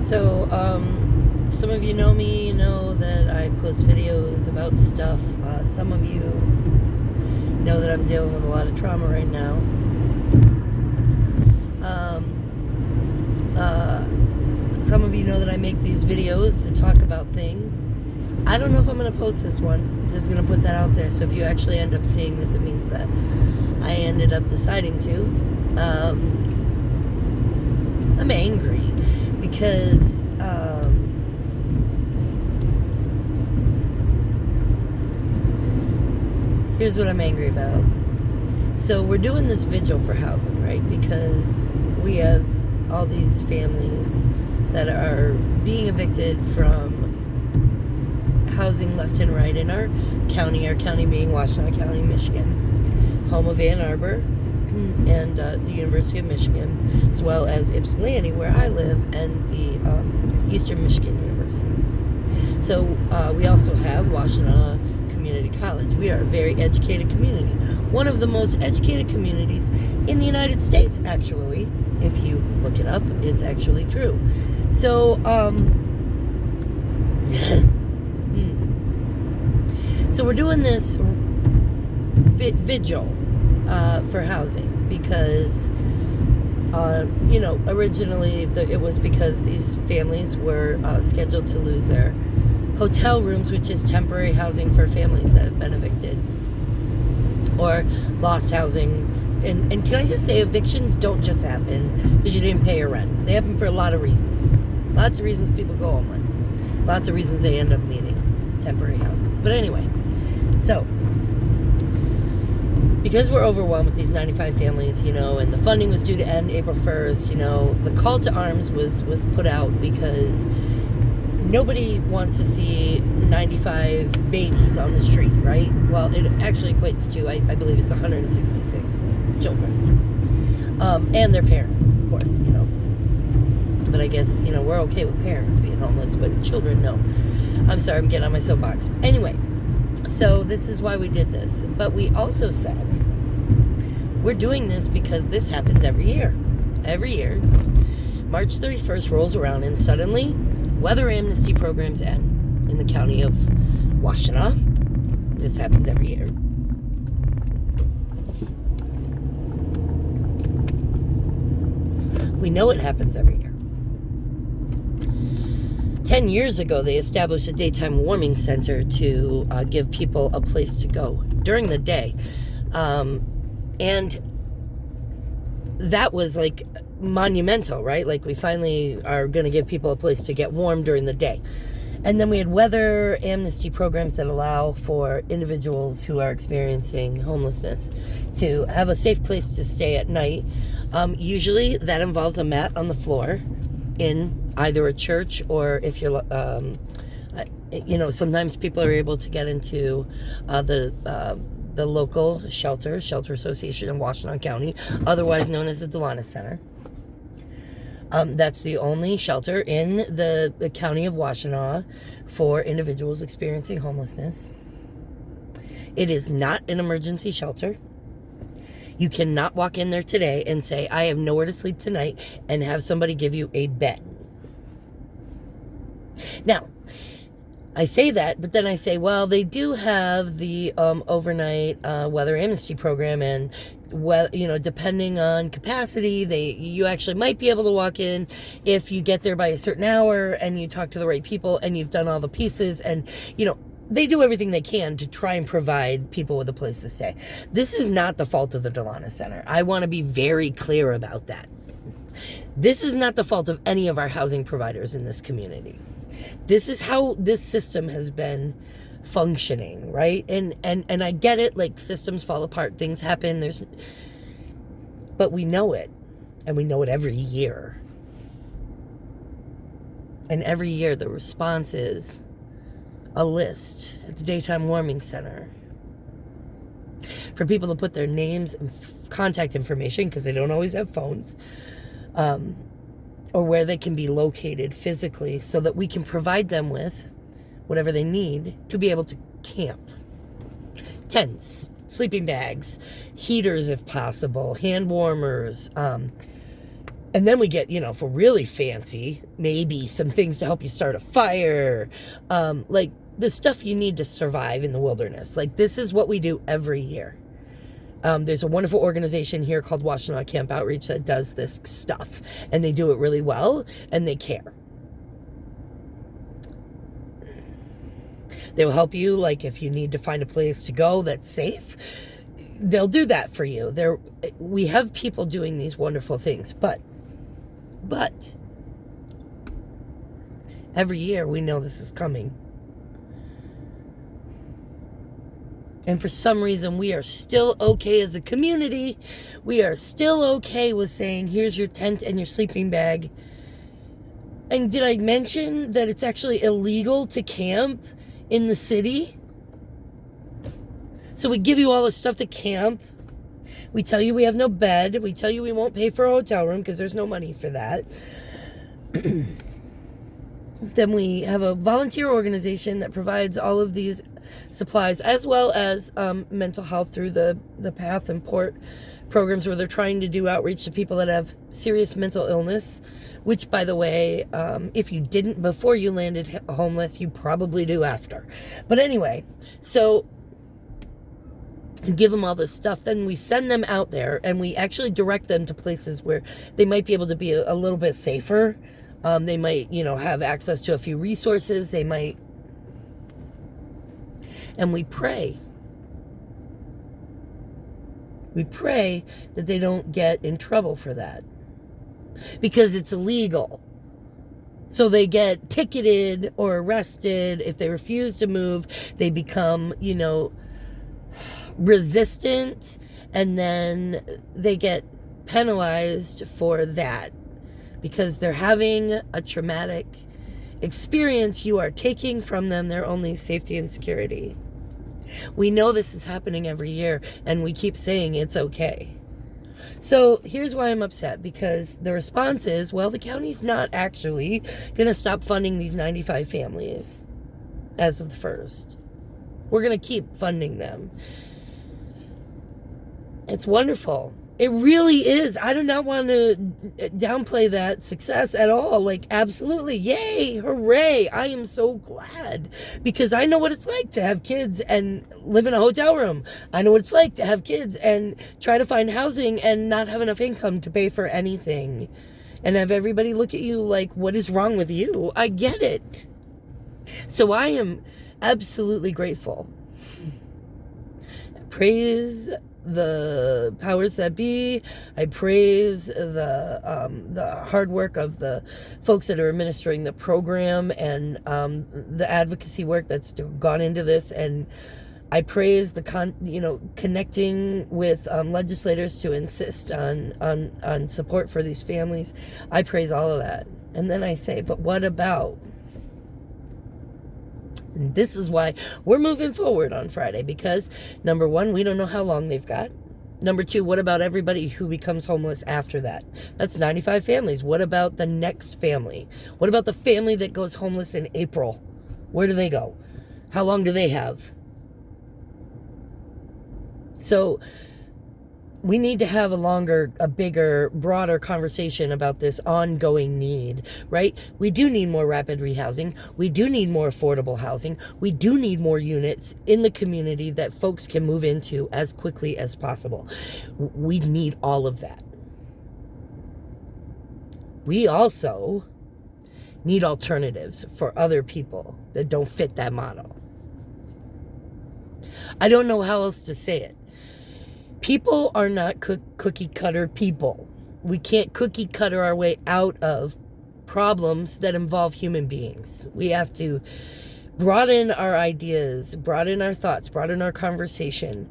So, some of you know me, you know that I post videos about stuff. Some of you know that I'm dealing with a lot of trauma right now. Some of you know that I make these videos to talk about things. I don't know if I'm going to post this one. I'm just going to put that out there. So if you actually end up seeing this, it means that I ended up deciding to. I'm angry because here's what I'm angry about. So we're doing this vigil for housing, right? Because we have all these families that are being evicted from housing left and right in our county being Washtenaw County, Michigan, home of Ann Arbor and the University of Michigan, as well as Ypsilanti, where I live, and the Eastern Michigan University. So we also have Washtenaw Community College. We are a very educated community. One of the most educated communities in the United States, actually. If you look it up, it's actually true. So, so we're doing this vigil for housing because, originally it was because these families were scheduled to lose their hotel rooms, which is temporary housing for families that have been evicted or lost housing. And can I just say, evictions don't just happen because you didn't pay your rent. They happen for a lot of reasons. Lots of reasons people go homeless. Lots of reasons they end up needing temporary housing. But anyway, so because we're overwhelmed with these 95 families, and the funding was due to end April 1st, the call to arms was put out because nobody wants to see 95 babies on the street, right? Well, it actually equates to, I believe it's 166 children. And their parents, of course, But I guess, we're okay with parents being homeless, but children, no. I'm sorry, I'm getting on my soapbox. Anyway, so this is why we did this. But we also said, we're doing this because this happens every year. Every year, March 31st rolls around and suddenly weather amnesty programs end in the county of Washtenaw. This happens every year. We know it happens every year. 10 years ago, they established a daytime warming center to give people a place to go during the day. And that was like monumental, right? Like we finally are going to give people a place to get warm during the day. And then we had weather amnesty programs that allow for individuals who are experiencing homelessness to have a safe place to stay at night. Usually that involves a mat on the floor in either a church or if you're, sometimes people are able to get into the local shelter association in Washtenaw County, otherwise known as the Delanus Center. That's the only shelter in the county of Washtenaw for individuals experiencing homelessness. It is not an emergency shelter. You cannot walk in there today and say, I have nowhere to sleep tonight, and have somebody give you a bed. Now, I say that, but then I say, well, they do have the overnight weather amnesty program, and depending on capacity, you actually might be able to walk in if you get there by a certain hour and you talk to the right people and you've done all the pieces, and they do everything they can to try and provide people with a place to stay. This is not the fault of the Delanus Center. I want to be very clear about that. This is not the fault of any of our housing providers in this community. This is how this system has been functioning, right? And I get it, like systems fall apart, things happen, but we know it, and we know it every year. And every year the response is a list at the Daytime Warming Center for people to put their names and contact information, because they don't always have phones, or where they can be located physically so that we can provide them with whatever they need to be able to camp. Tents, sleeping bags, heaters if possible, hand warmers, And then we get, if we're really fancy, maybe some things to help you start a fire, like the stuff you need to survive in the wilderness. Like, this is what we do every year. There's a wonderful organization here called Washtenaw Camp Outreach that does this stuff, and they do it really well, and they care. They will help you, like, if you need to find a place to go that's safe, they'll do that for you. We have people doing these wonderful things, but every year we know this is coming. And for some reason, we are still okay as a community. We are still okay with saying, here's your tent and your sleeping bag. And did I mention that it's actually illegal to camp in the city? So we give you all the stuff to camp. We tell you we have no bed. We tell you we won't pay for a hotel room because there's no money for that. Then we have a volunteer organization that provides all of these supplies, as well as mental health through the PATH and PORT programs, where they're trying to do outreach to people that have serious mental illness, which, by the way, if you didn't before you landed homeless, you probably do after. But anyway, so give them all this stuff, then we send them out there, and we actually direct them to places where they might be able to be a little bit safer. They might, have access to a few resources. They might, and we pray. We pray that they don't get in trouble for that, because it's illegal. So they get ticketed or arrested. If they refuse to move, they become, resistant, and then they get penalized for that because they're having a traumatic experience. You are taking from them their only safety and security. We know this is happening every year, and we keep saying it's okay. So here's why I'm upset, because the response is, well, the county's not actually going to stop funding these 95 families as of the 1st. We're going to keep funding them. It's wonderful. It really is. I do not want to downplay that success at all. Like, absolutely. Yay. Hooray. I am so glad, because I know what it's like to have kids and live in a hotel room. I know what it's like to have kids and try to find housing and not have enough income to pay for anything, and have everybody look at you like, what is wrong with you? I get it. So I am absolutely grateful. Praise the powers that be. I praise the hard work of the folks that are administering the program, and the advocacy work that's gone into this. And I praise the connecting with legislators to insist on support for these families. I praise all of that. And then I say, but what about? And this is why we're moving forward on Friday, because number one, we don't know how long they've got. Number two, what about everybody who becomes homeless after that? That's 95 families. What about the next family? What about the family that goes homeless in April? Where do they go? How long do they have? So we need to have a bigger, broader conversation about this ongoing need, right? We do need more rapid rehousing. We do need more affordable housing. We do need more units in the community that folks can move into as quickly as possible. We need all of that. We also need alternatives for other people that don't fit that model. I don't know how else to say it. People are not cookie cutter people. We can't cookie cutter our way out of problems that involve human beings. We have to broaden our ideas, broaden our thoughts, broaden our conversation.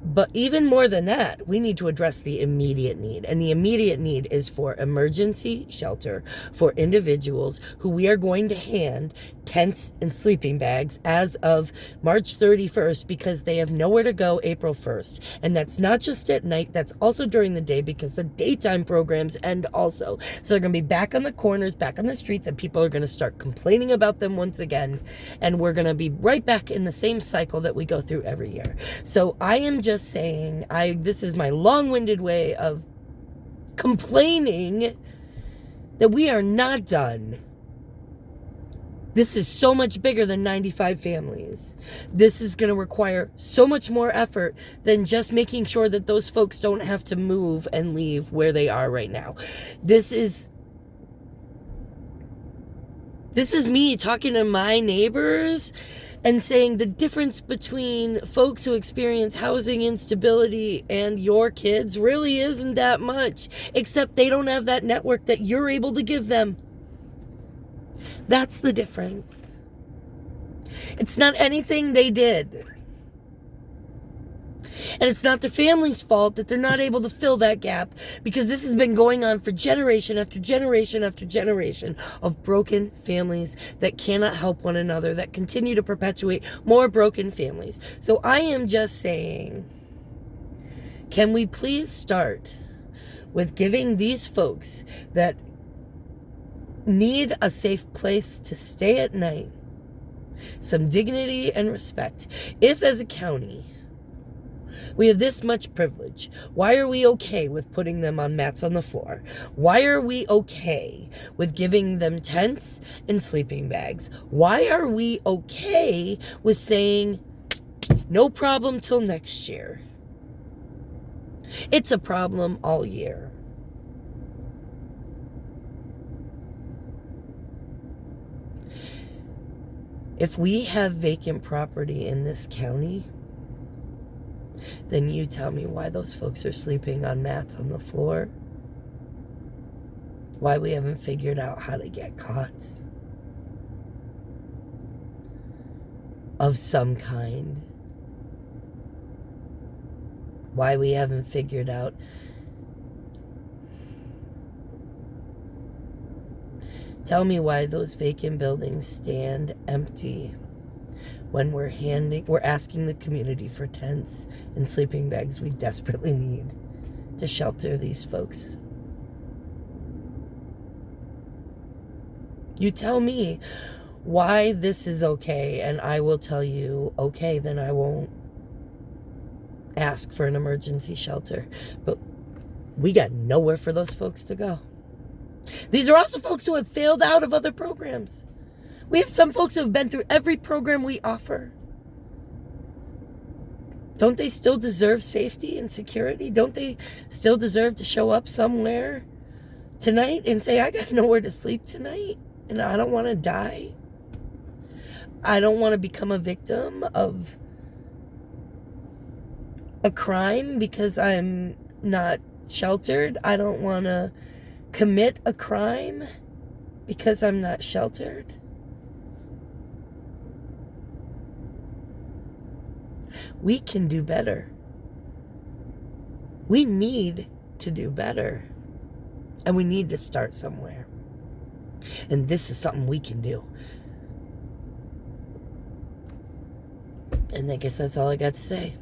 But even more than that, we need to address the immediate need. And the immediate need is for emergency shelter for individuals who we are going to hand tents and sleeping bags as of March 31st, because they have nowhere to go April 1st. And that's not just at night, that's also during the day, because the daytime programs end also. So they're going to be back on the corners, back on the streets, and people are going to start complaining about them once again. And we're going to be right back in the same cycle that we go through every year. So I am just saying, this is my long-winded way of complaining that we are not done. This is so much bigger than 95 families. This is going to require so much more effort than just making sure that those folks don't have to move and leave where they are right now. This is me talking to my neighbors and saying the difference between folks who experience housing instability and your kids really isn't that much, except they don't have that network that you're able to give them. That's the difference. It's not anything they did. And it's not the family's fault that they're not able to fill that gap, because this has been going on for generation after generation after generation of broken families that cannot help one another, that continue to perpetuate more broken families. So I am just saying, can we please start with giving these folks that need a safe place to stay at night some dignity and respect? If as a county we have this much privilege, why are we okay with putting them on mats on the floor? Why are we okay with giving them tents and sleeping bags? Why are we okay with saying no problem till next year? It's a problem all year. If we have vacant property in this county, then you tell me why those folks are sleeping on mats on the floor. Why we haven't figured out how to get cots of some kind. Why we haven't figured out tell me why those vacant buildings stand empty when we're asking the community for tents and sleeping bags we desperately need to shelter these folks. You tell me why this is okay, and I will tell you, okay, then I won't ask for an emergency shelter. But we got nowhere for those folks to go. These are also folks who have failed out of other programs. We have some folks who have been through every program we offer. Don't they still deserve safety and security? Don't they still deserve to show up somewhere tonight and say, I got nowhere to sleep tonight and I don't want to die? I don't want to become a victim of a crime because I'm not sheltered. I don't want to commit a crime because I'm not sheltered. We can do better. We need to do better. And we need to start somewhere. And this is something we can do. And I guess that's all I got to say.